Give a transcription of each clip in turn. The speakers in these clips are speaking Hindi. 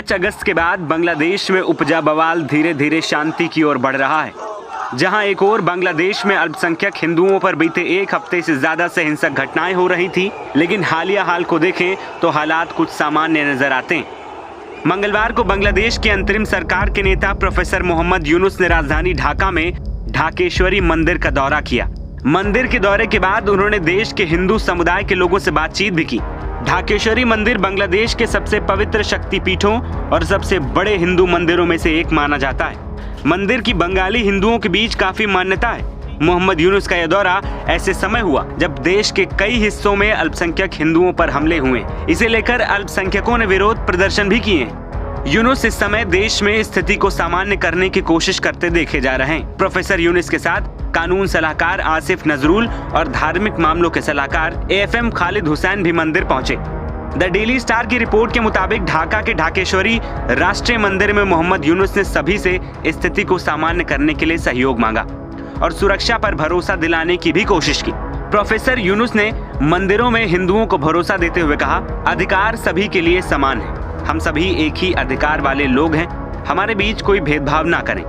5 अगस्त के बाद बांग्लादेश में उपजा बवाल धीरे धीरे शांति की ओर बढ़ रहा है। जहां एक ओर बांग्लादेश में अल्पसंख्यक हिंदुओं पर बीते एक हफ्ते से ज्यादा से हिंसक घटनाएं हो रही थी, लेकिन हालिया हाल को देखें तो हालात कुछ सामान्य नजर आते हैं। मंगलवार को बांग्लादेश की अंतरिम सरकार के नेता प्रोफेसर मोहम्मद यूनुस ने राजधानी ढाका में ढाकेश्वरी मंदिर का दौरा किया। मंदिर के दौरे के बाद उन्होंने देश के हिंदू समुदाय के लोगों से बातचीत भी की। ढाकेश्वरी मंदिर बांग्लादेश के सबसे पवित्र शक्तिपीठों और सबसे बड़े हिंदू मंदिरों में से एक माना जाता है। मंदिर की बंगाली हिंदुओं के बीच काफी मान्यता है। मोहम्मद यूनुस का यह दौरा ऐसे समय हुआ जब देश के कई हिस्सों में अल्पसंख्यक हिंदुओं पर हमले हुए। इसे लेकर अल्पसंख्यकों ने विरोध प्रदर्शन भी किए। यूनुस इस समय देश में स्थिति को सामान्य करने की कोशिश करते देखे जा रहे हैं। प्रोफेसर यूनुस के साथ कानून सलाहकार आसिफ नजरुल और धार्मिक मामलों के सलाहकार AFM खालिद हुसैन भी मंदिर पहुंचे। द डेली स्टार की रिपोर्ट के मुताबिक ढाका के ढाकेश्वरी राष्ट्रीय मंदिर में मोहम्मद यूनुस ने सभी से स्थिति को सामान्य करने के लिए सहयोग मांगा और सुरक्षा पर भरोसा दिलाने की भी कोशिश की। प्रोफेसर यूनुस ने मंदिरों में हिंदुओं को भरोसा देते हुए कहा, अधिकार सभी के लिए समान है। हम सभी एक ही अधिकार वाले लोग हैं। हमारे बीच कोई भेदभाव ना करें।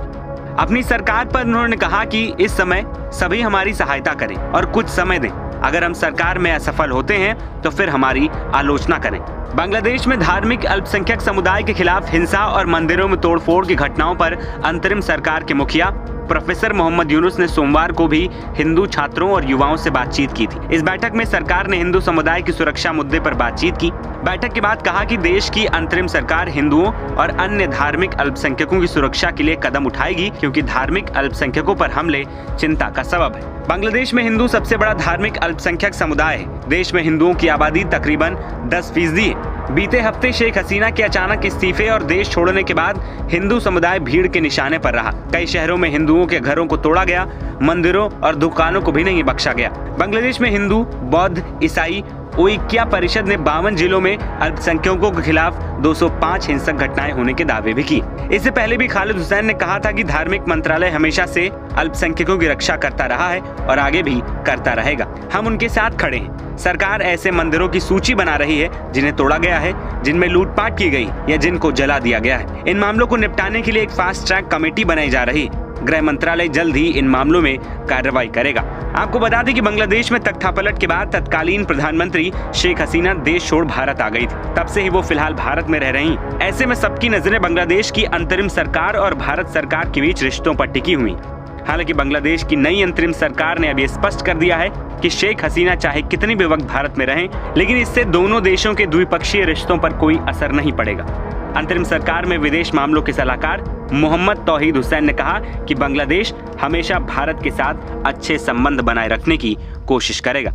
अपनी सरकार पर उन्होंने कहा कि इस समय सभी हमारी सहायता करें और कुछ समय दें। अगर हम सरकार में असफल होते हैं तो फिर हमारी आलोचना करें। बांग्लादेश में धार्मिक अल्पसंख्यक समुदाय के खिलाफ हिंसा और मंदिरों में तोड़फोड़ की घटनाओं पर अंतरिम सरकार के मुखिया प्रोफेसर मोहम्मद यूनुस ने सोमवार को भी हिंदू छात्रों और युवाओं से बातचीत की थी। इस बैठक में सरकार ने हिंदू समुदाय की सुरक्षा मुद्दे पर बातचीत की। बैठक के बाद कहा कि देश की अंतरिम सरकार हिंदुओं और अन्य धार्मिक अल्पसंख्यकों की सुरक्षा के लिए कदम उठाएगी, क्योंकि धार्मिक अल्पसंख्यकों पर हमले चिंता का सबब है। बांग्लादेश में हिंदू सबसे बड़ा धार्मिक अल्पसंख्यक समुदाय है। देश में हिंदुओं की आबादी तकरीबन 10% है। बीते हफ्ते शेख हसीना के अचानक इस्तीफे और देश छोड़ने के बाद हिंदू समुदाय भीड़ के निशाने पर रहा। कई शहरों में हिंदुओं के घरों को तोड़ा गया, मंदिरों और दुकानों को भी नहीं बख्शा गया। बांग्लादेश में हिंदू, बौद्ध, ईसाई ओइक्या परिषद ने 52 जिलों में अल्पसंख्यकों के खिलाफ 205 हिंसक घटनाएं होने के दावे भी किए। इससे पहले भी खालिद हुसैन ने कहा था कि धार्मिक मंत्रालय हमेशा से अल्पसंख्यकों की रक्षा करता रहा है और आगे भी करता रहेगा। हम उनके साथ खड़े हैं। सरकार ऐसे मंदिरों की सूची बना रही है जिन्हें तोड़ा गया है, जिनमें लूटपाट की गई या जिनको जला दिया गया है। इन मामलों को निपटाने के लिए एक फास्ट ट्रैक कमेटी बनाई जा रही है। गृह मंत्रालय जल्द ही इन मामलों में कार्रवाई करेगा। आपको बता दें कि बांग्लादेश में तख्तापलट के बाद तत्कालीन प्रधानमंत्री शेख हसीना देश छोड़ भारत आ गई थी। तब से ही वो फिलहाल भारत में रह रही। ऐसे में सबकी नजरें बांग्लादेश की अंतरिम सरकार और भारत सरकार के बीच रिश्तों पर टिकी हुई। हालांकि बांग्लादेश की नई अंतरिम सरकार ने अभी स्पष्ट कर दिया है कि शेख हसीना चाहे कितनी भी वक्त भारत में रहें, लेकिन इससे दोनों देशों के द्विपक्षीय रिश्तों पर कोई असर नहीं पड़ेगा। अंतरिम सरकार में विदेश मामलों के सलाहकार मोहम्मद तौहीद हुसैन ने कहा कि बांग्लादेश हमेशा भारत के साथ अच्छे संबंध बनाए रखने की कोशिश करेगा।